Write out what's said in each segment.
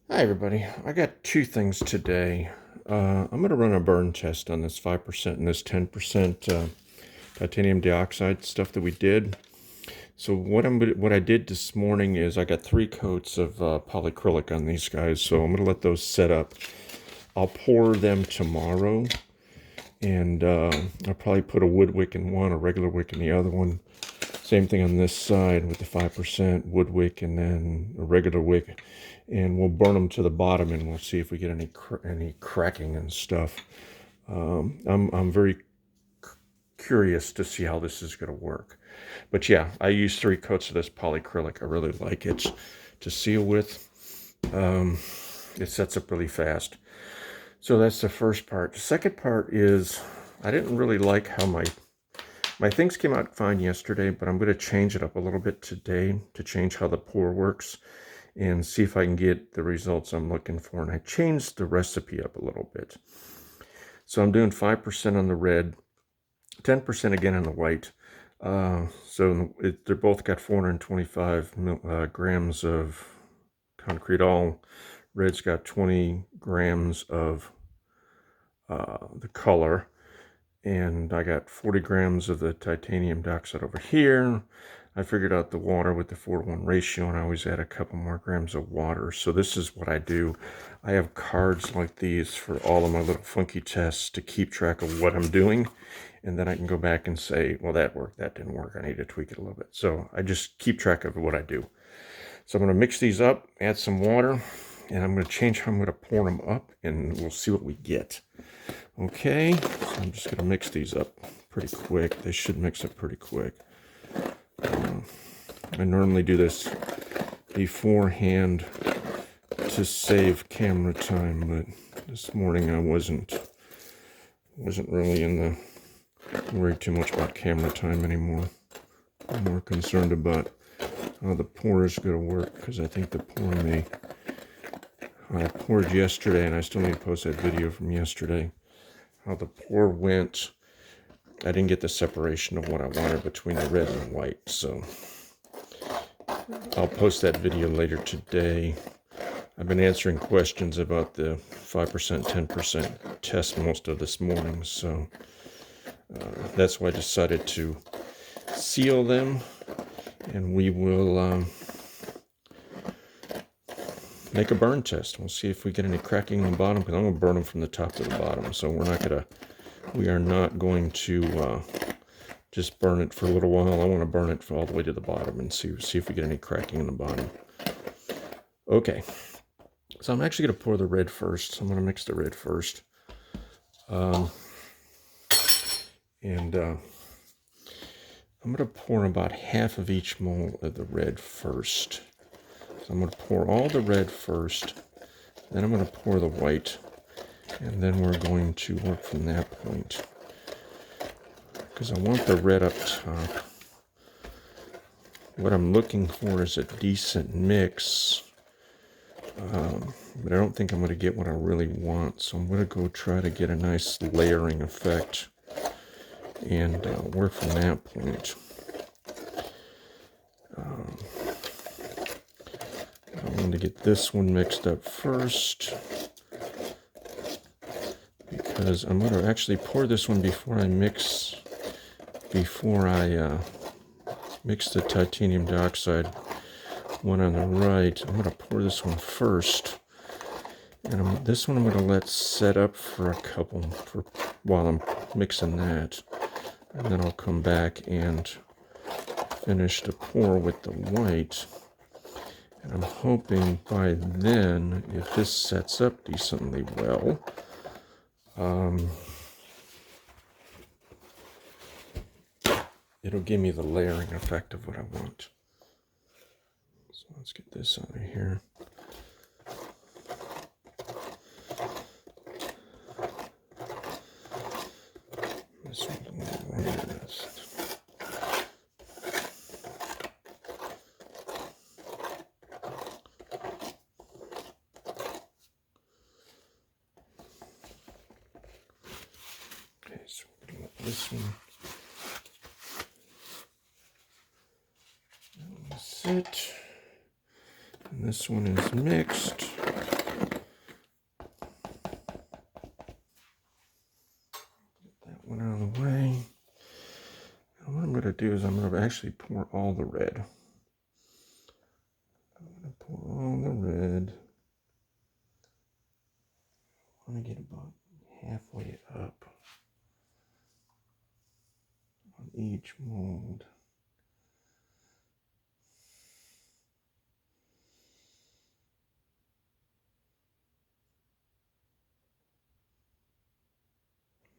Hi everybody, I got two things today. I'm going to run a burn test on this 5% and this 10% titanium dioxide stuff that we did. So what I did this morning is I got 3 coats of polyacrylic on these guys, so I'm going to let those set up. I'll pour them tomorrow, and I'll probably put a wood wick in one, a regular wick in the other one. Same thing on this side with the 5% wood wick and then a regular wick, and we'll burn them to the bottom and we'll see if we get any cracking and stuff. I'm very curious to see how this is going to work. But yeah, I use 3 coats of this polyacrylic. I really like it to seal with. It sets up really fast. So that's the first part. The second part is I didn't really like how my things came out fine yesterday, but I'm going to change it up a little bit today to change how the pour works and see if I can get the results I'm looking for. And I changed the recipe up a little bit. So I'm doing 5% on the red, 10% again on the white. They're both got 425 grams of concrete. All red's got 20 grams of the color. And I got 40 grams of the titanium dioxide over here. I figured out the water with the 4-to-1 ratio, and I always add a couple more grams of water. So this is what I do. I have cards like these for all of my little funky tests to keep track of what I'm doing. And then I can go back and say, well, that worked, that didn't work. I need to tweak it a little bit. So I just keep track of what I do. So I'm going to mix these up, add some water, and I'm going to change how I'm going to pour them up, and we'll see what we get. Okay, so I'm just going to mix these up pretty quick. They should mix up pretty quick. I normally do this beforehand to save camera time, but this morning I wasn't really worried too much about camera time anymore. I'm more concerned about how the pour is going to work, because I think the pour I poured yesterday, and I still need to post that video from yesterday. How the pour went, I didn't get the separation of what I wanted between the red and the white, so I'll post that video later today. I've been answering questions about the 5%, 10% test most of this morning, so that's why I decided to seal them, and we will make a burn test. We'll see if we get any cracking in the bottom, because I'm going to burn them from the top to the bottom, so we are not going to just burn it for a little while. I want to burn it all the way to the bottom and see if we get any cracking in the bottom. Okay, so I'm actually going to pour the red first. So I'm going to mix the red first. I'm going to pour about half of each mole of the red first. So I'm going to pour all the red first, then I'm going to pour the white, and then we're going to work from that point, because I want the red up top. What I'm looking for is a decent mix, but I don't think I'm going to get what I really want, so I'm going to go try to get a nice layering effect and work from that point. I'm going to get this one mixed up first, because I'm going to actually pour this one before I mix the titanium dioxide one on the right. I'm going to pour this one first, and this one I'm going to let set up for while I'm mixing that, and then I'll come back and finish the pour with the white. And I'm hoping by then, if this sets up decently well, it'll give me the layering effect of what I want. So let's get this out of here. This one's a little lighter than this. Okay, so we're going to let this one sit. And this one is mixed. actually pour all the red. I'm going to pour all the red. I want to get about halfway up on each mold.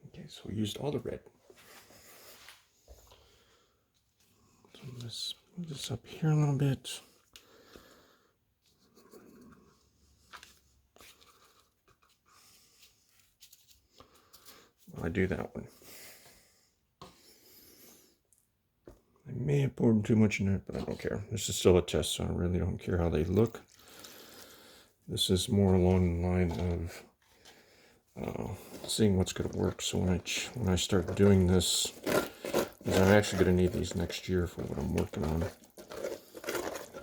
Okay, so we used all the red. So let's move this up here a little bit. I do that one. I may have poured too much in there, but I don't care. This is still a test, so I really don't care how they look. This is more along the line of seeing what's going to work. So when I start doing this, because I'm actually going to need these next year for what I'm working on.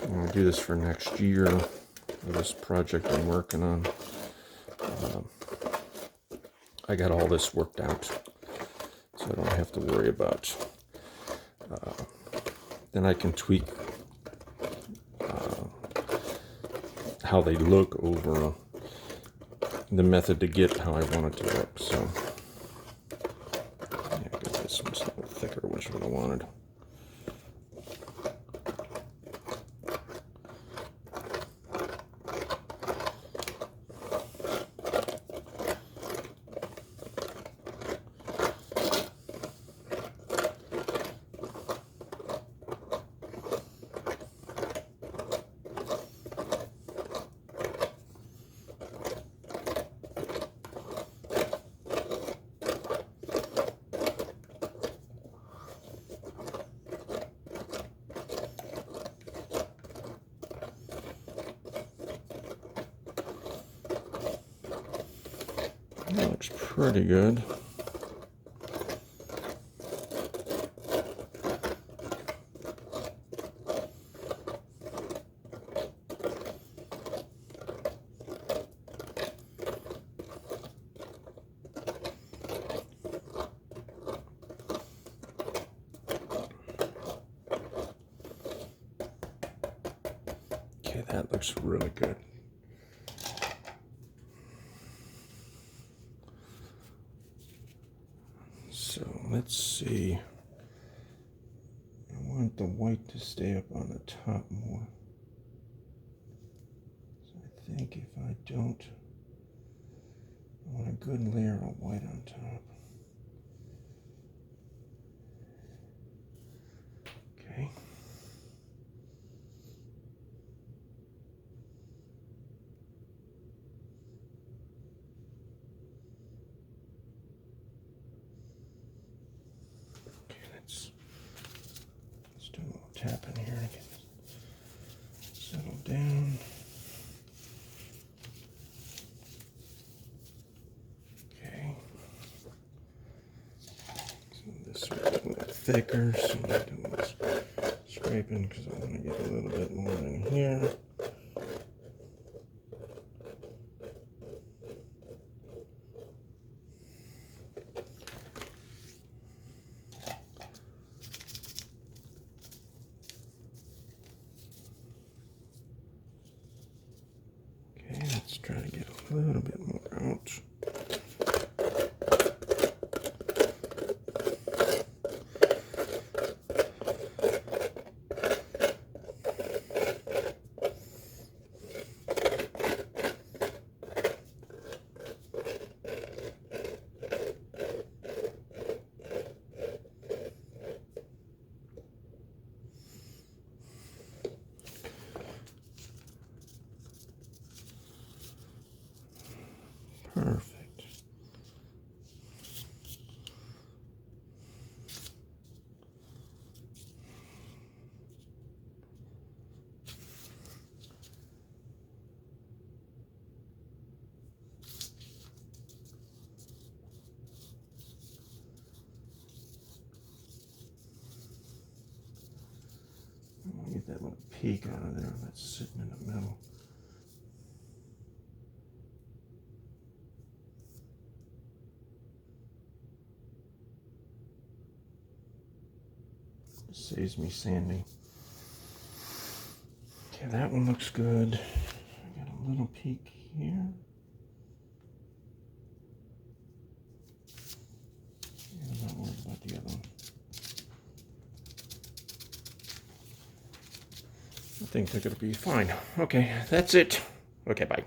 I'm going to do this for next year for this project I'm working on. I got all this worked out, so I don't have to worry about. Then I can tweak how they look over the method to get how I want it to look. So yeah, I guess this one's a little thicker, which is what I wanted. That looks pretty good. Okay, that looks really good. So let's see. I want the white to stay up on the top more. So I think if I don't, I want a good layer of white on top. Okay. Let's do a little tap in here to get it settled down. Okay. So this one's a little thicker, so I'm doing this scraping because I want to get a little bit more in here. Let's try to get a little bit more out. Perfect. I'll get that little peak out of there that's sitting in the middle. Saves me sanding. Okay, that one looks good. I got a little peak here. I'm not worried about the other one. I think they're going to be fine. Okay, that's it. Okay, bye.